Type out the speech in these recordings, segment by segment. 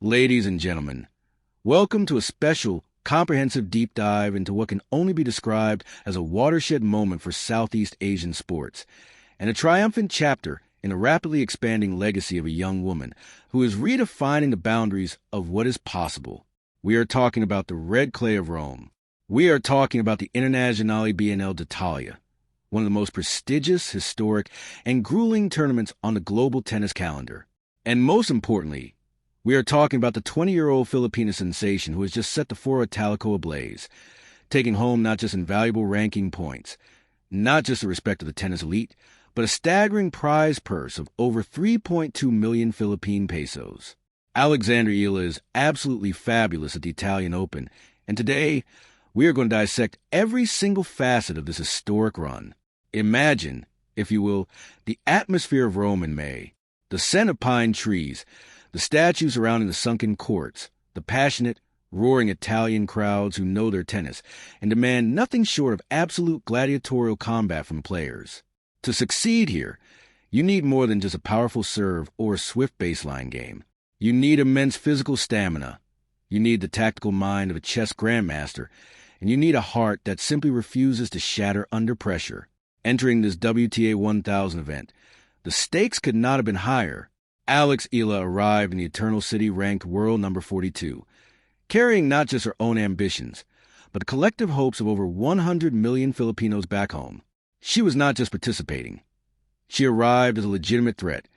Ladies and gentlemen, welcome to a special, comprehensive deep dive into what can only be described as a watershed moment for Southeast Asian sports, and a triumphant chapter in the rapidly expanding legacy of a young woman who is redefining the boundaries of what is possible. We are talking about the Red Clay of Rome. We are talking about the Internazionale BNL d'Italia, one of the most prestigious, historic, and grueling tournaments on the global tennis calendar. And most importantly, we are talking about the 20-year-old Filipina sensation who has just set the Foro Italico ablaze, taking home not just invaluable ranking points, not just the respect of the tennis elite, but a staggering prize purse of over 3.2 million Philippine pesos. Alexandra Eala is absolutely fabulous at the Italian Open, and today we are going to dissect every single facet of this historic run. Imagine, if you will, the atmosphere of Rome in May, the scent of pine trees, the statues surrounding the sunken courts, the passionate, roaring Italian crowds who know their tennis and demand nothing short of absolute gladiatorial combat from players. To succeed here, you need more than just a powerful serve or a swift baseline game. You need immense physical stamina. You need the tactical mind of a chess grandmaster, and you need a heart that simply refuses to shatter under pressure. Entering this WTA 1000 event, the stakes could not have been higher. Alex Eala arrived in the Eternal City ranked world number 42, carrying not just her own ambitions, but the collective hopes of over 100 million Filipinos back home. She was not just participating. She arrived as a legitimate threat,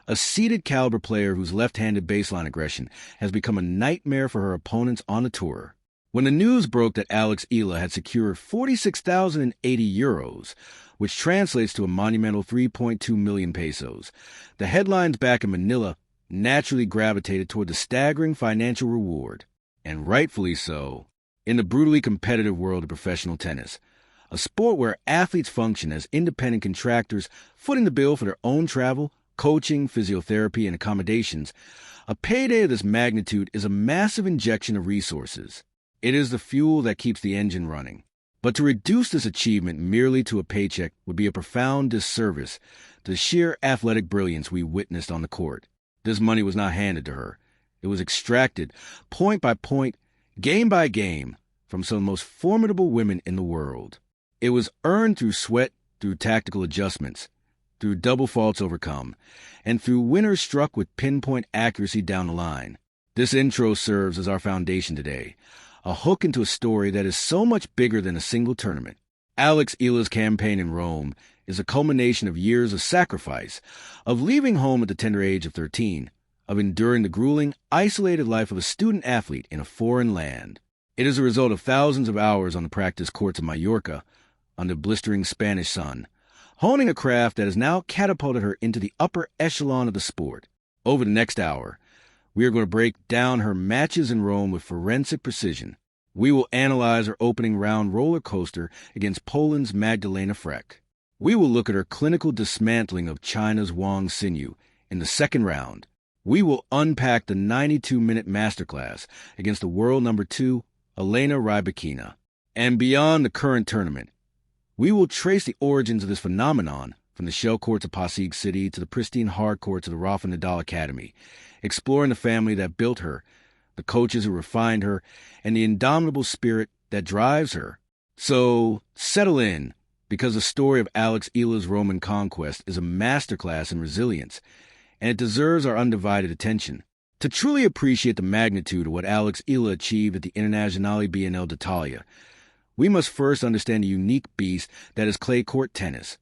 a seeded caliber player whose left-handed baseline aggression has become a nightmare for her opponents on the tour. When the news broke that Alex Eala had secured 46,080 euros, which translates to a monumental 3.2 million pesos, the headlines back in Manila naturally gravitated toward the staggering financial reward, and rightfully so. In the brutally competitive world of professional tennis, a sport where athletes function as independent contractors footing the bill for their own travel, coaching, physiotherapy, and accommodations, a payday of this magnitude is a massive injection of resources. It is the fuel that keeps the engine running. But to reduce this achievement merely to a paycheck would be a profound disservice to the sheer athletic brilliance we witnessed on the court. This money was not handed to her. It was extracted, point by point, game by game, from some of the most formidable women in the world. It was earned through sweat, through tactical adjustments, through double faults overcome, and through winners struck with pinpoint accuracy down the line. This intro serves as our foundation today, a hook into a story that is so much bigger than a single tournament. Alex Eala's campaign in Rome is a culmination of years of sacrifice, of leaving home at the tender age of 13, of enduring the grueling, isolated life of a student athlete in a foreign land. It is a result of thousands of hours on the practice courts of Mallorca, under blistering Spanish sun, honing a craft that has now catapulted her into the upper echelon of the sport. Over the next hour, we are going to break down her matches in Rome with forensic precision. We will analyze her opening round roller coaster against Poland's Magdalena Freck. We will look at her clinical dismantling of China's Wang Xinyu in the second round. We will unpack the 92-minute masterclass against the world number 2, Elena Rybakina. And beyond the current tournament, we will trace the origins of this phenomenon from the shell courts of Pasig City to the pristine hard courts of the Rafa Nadal Academy, exploring the family that built her, the coaches who refined her, and the indomitable spirit that drives her. So, settle in, because the story of Alex Eala's Roman conquest is a masterclass in resilience, and it deserves our undivided attention. To truly appreciate the magnitude of what Alex Eala achieved at the Internazionale BNL d'Italia, we must first understand the unique beast that is clay court tennis,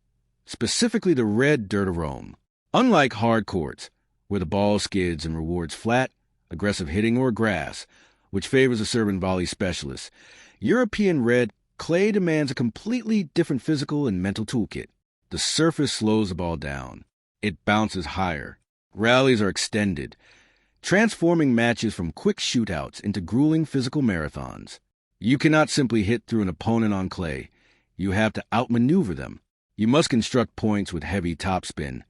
specifically the red dirt of Rome. Unlike hard courts, where the ball skids and rewards flat, aggressive hitting or grass, which favors a serve and volley specialist, European red clay demands a completely different physical and mental toolkit. The surface slows the ball down. It bounces higher. Rallies are extended, transforming matches from quick shootouts into grueling physical marathons. You cannot simply hit through an opponent on clay. You have to outmaneuver them. You must construct points with heavy topspin,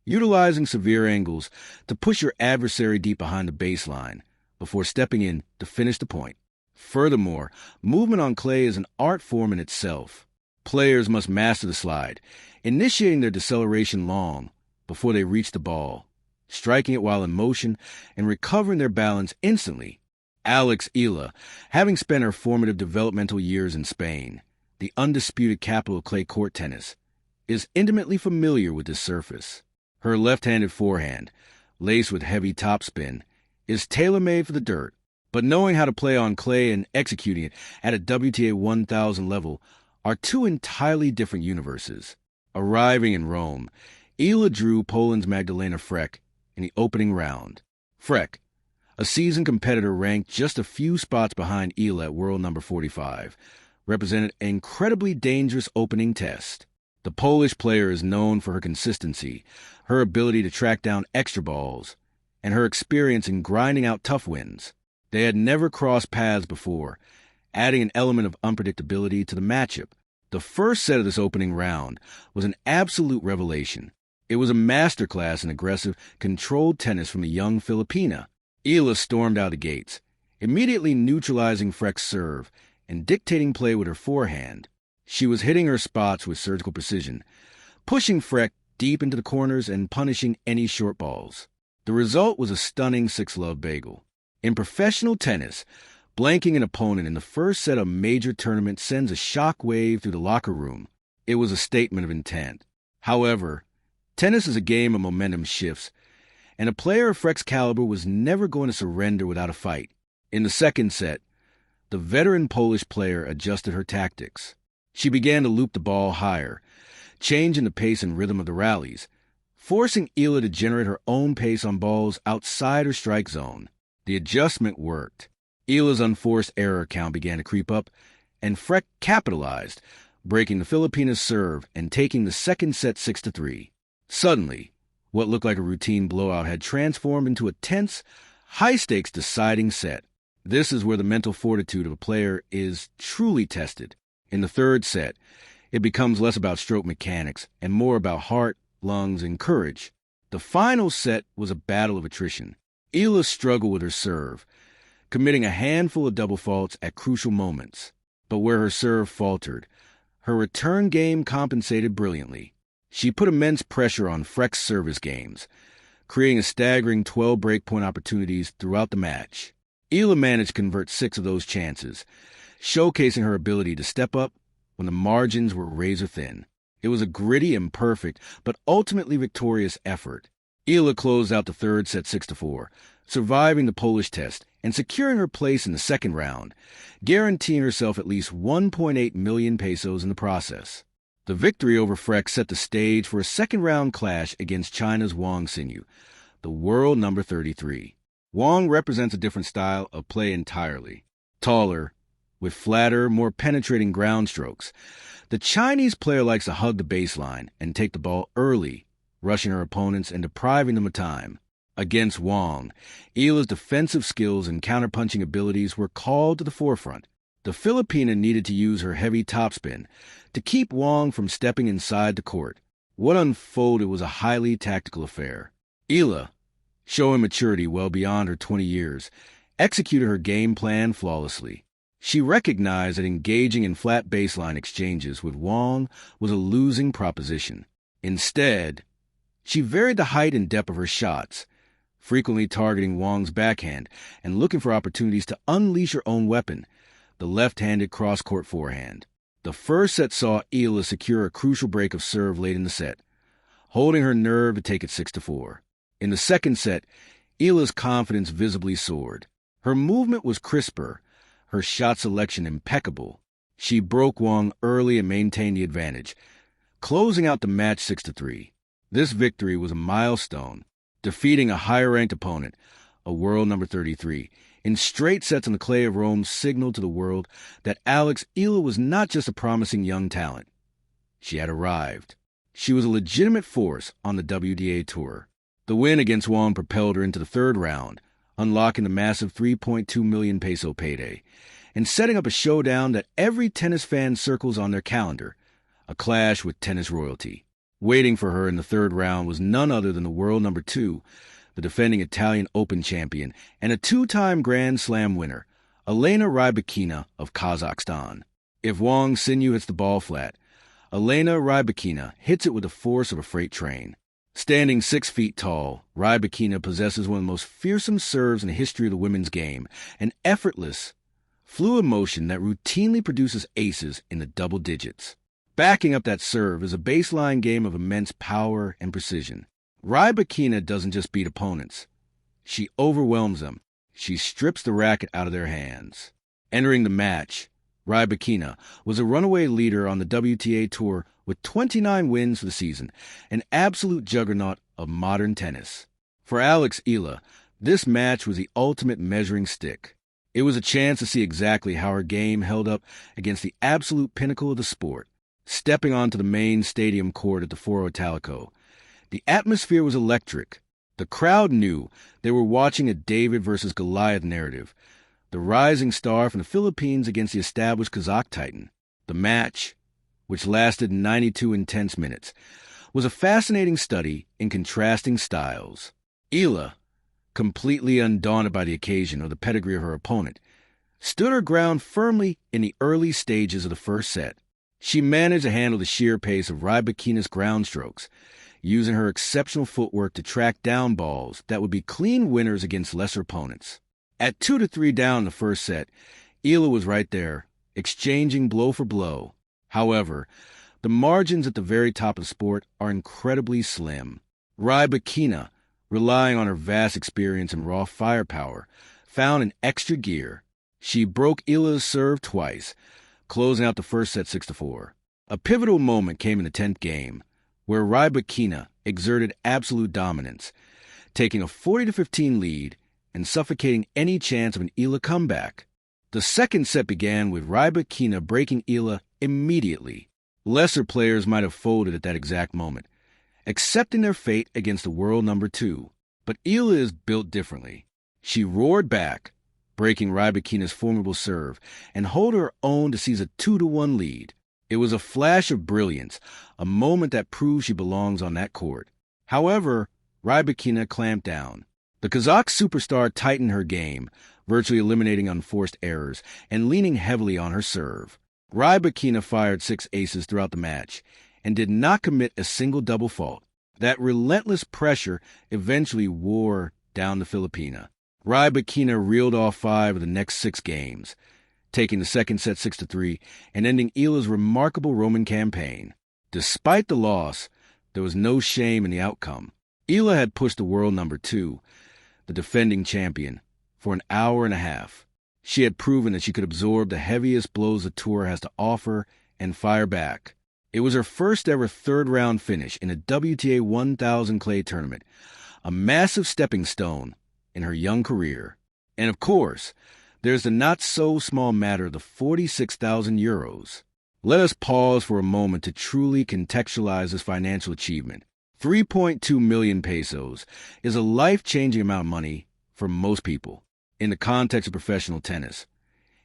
utilizing severe angles to push your adversary deep behind the baseline before stepping in to finish the point. Furthermore, movement on clay is an art form in itself. Players must master the slide, initiating their deceleration long before they reach the ball. striking it while in motion and recovering their balance instantly. Alexandra Eala, having spent her formative developmental years in Spain, the undisputed capital of clay court tennis, is intimately familiar with this surface. Her left-handed forehand, laced with heavy topspin, is tailor-made for the dirt, but knowing how to play on clay and executing it at a WTA 1000 level are two entirely different universes. Arriving in Rome, Eala drew Poland's Magdalena Frech in the opening round. Frech, a seasoned competitor ranked just a few spots behind Eala at world number 45, represented an incredibly dangerous opening test. The Polish player is known for her consistency, her ability to track down extra balls, and her experience in grinding out tough wins. They had never crossed paths before, adding an element of unpredictability to the matchup. The first set of this opening round was an absolute revelation. It was a masterclass in aggressive, controlled tennis from the young Filipina. Eala stormed out the gates, immediately neutralizing Frech's serve and dictating play with her forehand. She was hitting her spots with surgical precision, pushing Frech deep into the corners and punishing any short balls. The result was a stunning six-love bagel. In professional tennis, blanking an opponent in the first set of a major tournament sends a shock wave through the locker room. It was a statement of intent. However, tennis is a game of momentum shifts, and a player of Frech's caliber was never going to surrender without a fight. In the second set, the veteran Polish player adjusted her tactics. She began to loop the ball higher, changing the pace and rhythm of the rallies, forcing Eala to generate her own pace on balls outside her strike zone. The adjustment worked. Eala's unforced error count began to creep up, and Frech capitalized, breaking the Filipina's serve and taking the second set 6-3. Suddenly, what looked like a routine blowout had transformed into a tense, high-stakes deciding set. This is where the mental fortitude of a player is truly tested. In the third set, it becomes less about stroke mechanics and more about heart, lungs, and courage. The final set was a battle of attrition. Eala struggled with her serve, committing a handful of double faults at crucial moments. But where her serve faltered, her return game compensated brilliantly. She put immense pressure on Frech's service games, creating a staggering 12 breakpoint opportunities throughout the match. Eala managed to convert 6 of those chances, showcasing her ability to step up when the margins were razor-thin. It was a gritty, imperfect, but ultimately victorious effort. Eala closed out the third set 6-4, surviving the Polish test and securing her place in the second round, guaranteeing herself at least 1.8 million pesos in the process. The victory over Frech set the stage for a second-round clash against China's Wang Xinyu, the world number 33. Wang represents a different style of play entirely. Taller, with flatter, more penetrating ground strokes, the Chinese player likes to hug the baseline and take the ball early, rushing her opponents and depriving them of time. Against Wang, Eala's defensive skills and counterpunching abilities were called to the forefront. The Filipina needed to use her heavy topspin to keep Wang from stepping inside the court. What unfolded was a highly tactical affair. Eala, showing maturity well beyond her 20 years, executed her game plan flawlessly. She recognized that engaging in flat baseline exchanges with Wang was a losing proposition. Instead, she varied the height and depth of her shots, frequently targeting Wang's backhand and looking for opportunities to unleash her own weapon, the left-handed cross-court forehand. The first set saw Eala secure a crucial break of serve late in the set, holding her nerve to take it 6-4. In the second set, Eala's confidence visibly soared. Her movement was crisper, her shot selection impeccable. She broke Wang early and maintained the advantage, closing out the match 6-3. This victory was a milestone, defeating a higher-ranked opponent, a world number 33, in straight sets on the clay of Rome signaled to the world that Alexandra Eala was not just a promising young talent. She had arrived. She was a legitimate force on the WTA Tour. The win against Wang propelled her into the third round, unlocking the massive 3.2 million peso payday, and setting up a showdown that every tennis fan circles on their calendar, a clash with tennis royalty. Waiting for her in the third round was none other than the world number 2, the defending Italian Open champion and a 2-time Grand Slam winner, Elena Rybakina of Kazakhstan. If Wang Xinyu hits the ball flat, Elena Rybakina hits it with the force of a freight train. Standing 6 feet tall, Rybakina possesses one of the most fearsome serves in the history of the women's game, an effortless, fluid motion that routinely produces aces in the double digits. Backing up that serve is a baseline game of immense power and precision. Rybakina doesn't just beat opponents. She overwhelms them. She strips the racket out of their hands. Entering the match, Rybakina was a runaway leader on the WTA Tour with 29 wins for the season, an absolute juggernaut of modern tennis. For Alexandra Eala, this match was the ultimate measuring stick. It was a chance to see exactly how her game held up against the absolute pinnacle of the sport. Stepping onto the main stadium court at the Foro Italico, the atmosphere was electric. The crowd knew they were watching a David versus Goliath narrative, the rising star from the Philippines against the established Kazakh titan. The match, which lasted 92 intense minutes, was a fascinating study in contrasting styles. Eala, completely undaunted by the occasion or the pedigree of her opponent, stood her ground firmly in the early stages of the first set. She managed to handle the sheer pace of Rybakina's ground strokes, using her exceptional footwork to track down balls that would be clean winners against lesser opponents. At 2-3 down in the first set, Eala was right there, exchanging blow for blow. However, the margins at the very top of the sport are incredibly slim. Rybakina, relying on her vast experience and raw firepower, found an extra gear. She broke Eala's serve twice, closing out the first set 6-4. A pivotal moment came in the 10th game, where Rybakina exerted absolute dominance, taking a 40-15 lead and suffocating any chance of an Eala comeback. The second set began with Rybakina breaking Eala immediately. Lesser players might have folded at that exact moment, accepting their fate against the world number 2. But Eala is built differently. She roared back, breaking Rybakina's formidable serve, and hold her own to seize a 2-1 lead. It was a flash of brilliance, a moment that proved she belongs on that court. However, Rybakina clamped down. The Kazakh superstar tightened her game, virtually eliminating unforced errors and leaning heavily on her serve. Rybakina fired 6 aces throughout the match and did not commit a single double fault. That relentless pressure eventually wore down the Filipina. Rybakina reeled off 5 of the next 6 games, taking the second set 6-3 and ending Eala's remarkable Roman campaign. Despite the loss, there was no shame in the outcome. Eala had pushed the world number 2, the defending champion, for an hour and a half. She had proven that she could absorb the heaviest blows the tour has to offer and fire back. It was her first ever third-round finish in a WTA 1000 clay tournament, a massive stepping stone in her young career. And of course, there's the not-so-small matter of the 46,000 euros. Let us pause for a moment to truly contextualize this financial achievement. 3.2 million pesos is a life-changing amount of money for most people. In the context of professional tennis,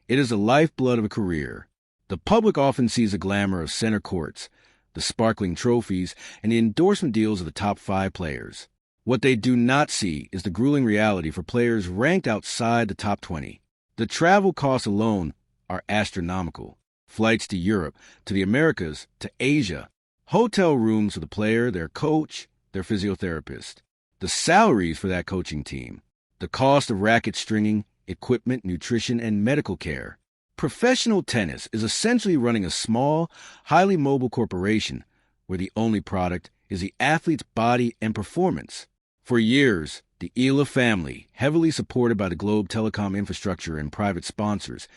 it is the lifeblood of a career. The public often sees the glamour of center courts, the sparkling trophies, and the endorsement deals of the top 5 players. What they do not see is the grueling reality for players ranked outside the top 20. The travel costs alone are astronomical. Flights to Europe, to the Americas, to Asia. Hotel rooms for the player, their coach, their physiotherapist. The salaries for that coaching team. The cost of racket stringing, equipment, nutrition, and medical care. Professional tennis is essentially running a small, highly mobile corporation where the only product is the athlete's body and performance. For years, the Eala family, heavily supported by the Globe Telecom infrastructure and private sponsors,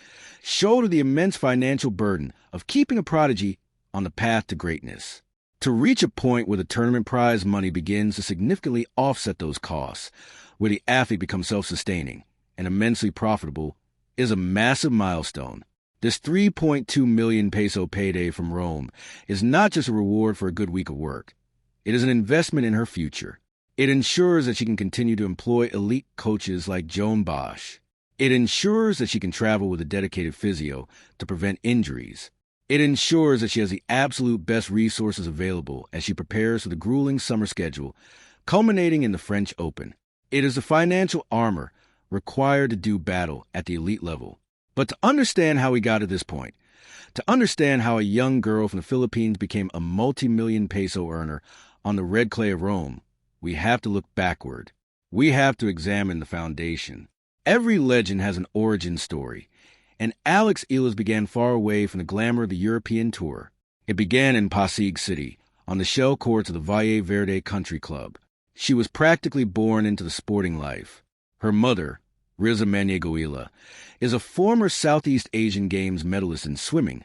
shouldered the immense financial burden of keeping a prodigy on the path to greatness. To reach a point where the tournament prize money begins to significantly offset those costs, where the athlete becomes self-sustaining and immensely profitable, is a massive milestone. This 3.2 million peso payday from Rome is not just a reward for a good week of work. It is an investment in her future. It ensures that she can continue to employ elite coaches like Joan Bosch. It ensures that she can travel with a dedicated physio to prevent injuries. It ensures that she has the absolute best resources available as she prepares for the grueling summer schedule, culminating in the French Open. It is the financial armor required to do battle at the elite level. But to understand how we got to this point, to understand how a young girl from the Philippines became a multi-million peso earner on the red clay of Rome, we have to look backward. We have to examine the foundation. Every legend has an origin story, and Alex Eala's began far away from the glamour of the European tour. It began in Pasig City, on the shell courts of the Valle Verde Country Club. She was practically born into the sporting life. Her mother, Riza Eala, is a former Southeast Asian Games medalist in swimming,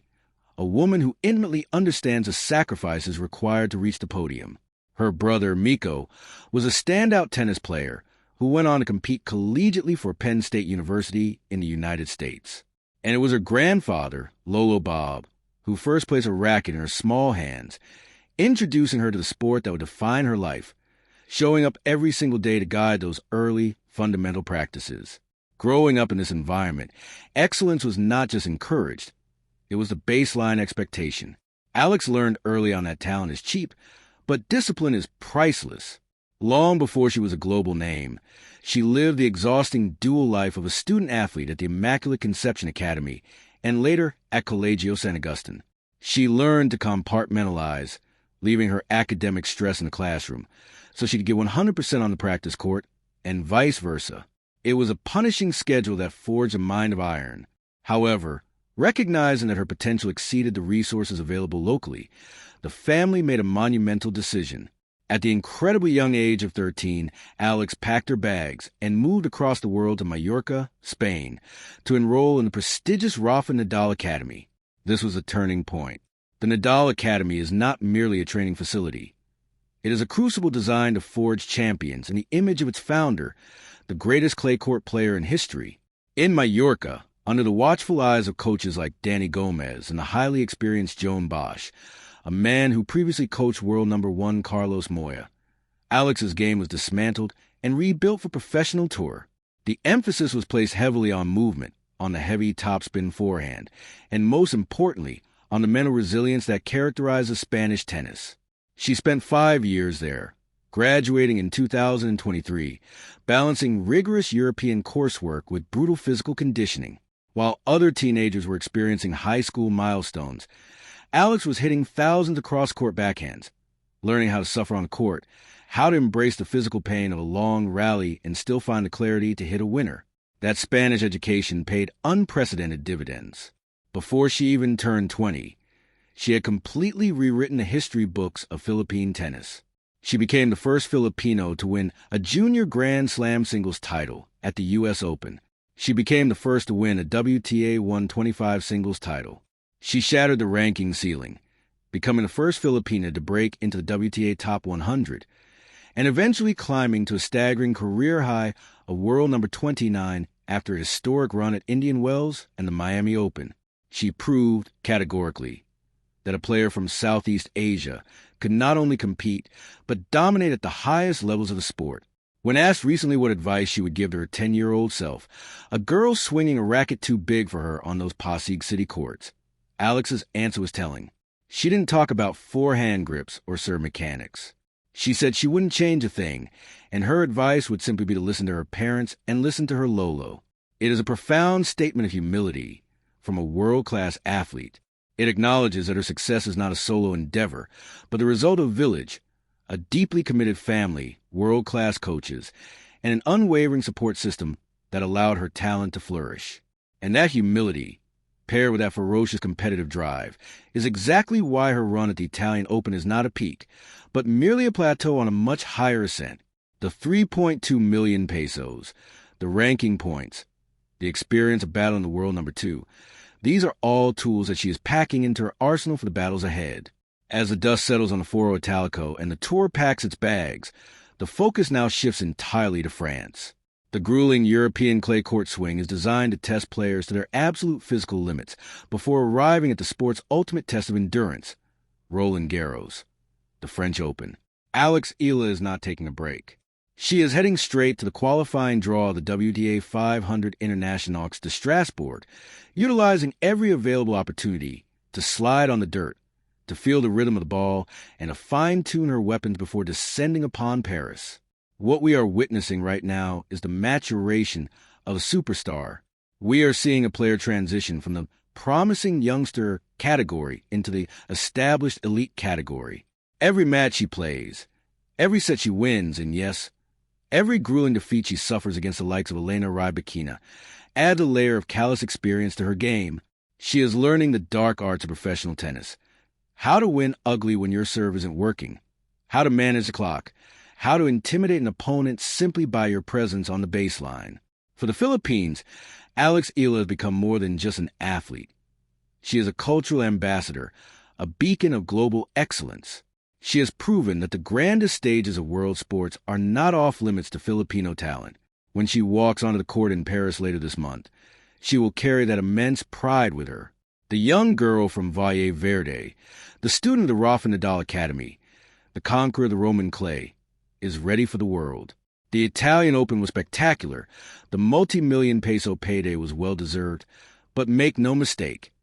a woman who intimately understands the sacrifices required to reach the podium. Her brother, Miko, was a standout tennis player who went on to compete collegiately for Penn State University in the United States. And it was her grandfather, Lolo Bob, who first placed a racket in her small hands, introducing her to the sport that would define her life, showing up every single day to guide those early, fundamental practices. Growing up in this environment, excellence was not just encouraged, it was the baseline expectation. Alex learned early on that talent is cheap, but discipline is priceless. Long before she was a global name, she lived the exhausting dual life of a student athlete at the Immaculate Conception Academy and later at Colegio San Agustin. She learned to compartmentalize, leaving her academic stress in the classroom, so she could get 100% on the practice court, and vice versa. It was a punishing schedule that forged a mind of iron. However, recognizing that her potential exceeded the resources available locally, the family made a monumental decision. At the incredibly young age of 13, Alex packed her bags and moved across the world to Mallorca, Spain, to enroll in the prestigious Rafa Nadal Academy. This was a turning point. The Nadal Academy is not merely a training facility. It is a crucible designed to forge champions in the image of its founder, the greatest clay court player in history. In Mallorca, under the watchful eyes of coaches like Danny Gomez and the highly experienced Joan Bosch, a man who previously coached world number 1 Carlos Moya, Alex's game was dismantled and rebuilt for professional tour. The emphasis was placed heavily on movement, on the heavy topspin forehand, and most importantly, on the mental resilience that characterizes Spanish tennis. She spent 5 years there, graduating in 2023, balancing rigorous European coursework with brutal physical conditioning. While other teenagers were experiencing high school milestones, Alex was hitting thousands of cross-court backhands, learning how to suffer on court, how to embrace the physical pain of a long rally and still find the clarity to hit a winner. That Spanish education paid unprecedented dividends. Before she even turned 20, she had completely rewritten the history books of Philippine tennis. She became the first Filipino to win a junior Grand Slam singles title at the U.S. Open. She became the first to win a WTA 125 singles title. She shattered the ranking ceiling, becoming the first Filipina to break into the WTA Top 100, and eventually climbing to a staggering career high of world number 29 after a historic run at Indian Wells and the Miami Open. She proved, categorically, that a player from Southeast Asia could not only compete, but dominate at the highest levels of the sport. When asked recently what advice she would give to her 10-year-old self, a girl swinging a racket too big for her on those Pasig City courts, Alex's answer was telling. She didn't talk about forehand grips or serve mechanics. She said she wouldn't change a thing, and her advice would simply be to listen to her parents and listen to her Lolo. It is a profound statement of humility from a world-class athlete. It acknowledges that her success is not a solo endeavor, but the result of a village, a deeply committed family, world-class coaches, and an unwavering support system that allowed her talent to flourish. And that humility, paired with that ferocious competitive drive, is exactly why her run at the Italian Open is not a peak, but merely a plateau on a much higher ascent. The 3.2 million pesos, the ranking points, the experience of battling the world number 2, these are all tools that she is packing into her arsenal for the battles ahead. As the dust settles on the Foro Italico and the tour packs its bags, the focus now shifts entirely to France. The grueling European clay court swing is designed to test players to their absolute physical limits before arriving at the sport's ultimate test of endurance, Roland Garros, the French Open. Alex Eala is not taking a break. She is heading straight to the qualifying draw of the WTA 500 Internationaux to Strasbourg, utilizing every available opportunity to slide on the dirt, to feel the rhythm of the ball, and to fine-tune her weapons before descending upon Paris. What we are witnessing right now is the maturation of a superstar. We are seeing a player transition from the promising youngster category into the established elite category. Every match she plays, Every set she wins, and yes, every grueling defeat she suffers against the likes of Elena Rybakina adds a layer of callous experience to her game. She is learning the dark arts of professional tennis. How to win ugly when your serve isn't working. How to manage the clock. How to intimidate an opponent simply by your presence on the baseline. For the Philippines, Alex Eala has become more than just an athlete. She is a cultural ambassador, a beacon of global excellence. She has proven that the grandest stages of world sports are not off limits to Filipino talent. When she walks onto the court in Paris later this month, she will carry that immense pride with her. The young girl from Valle Verde, the student of the Rafa Nadal Academy, the conqueror of the Roman clay, is ready for the world. The Italian Open was spectacular. The multi-million peso payday was well-deserved. But make no mistake,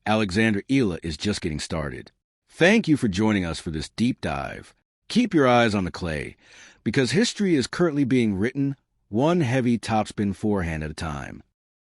Alexandra Eala is just getting started. Thank you for joining us for this deep dive. Keep your eyes on the clay, because history is currently being written one heavy topspin forehand at a time.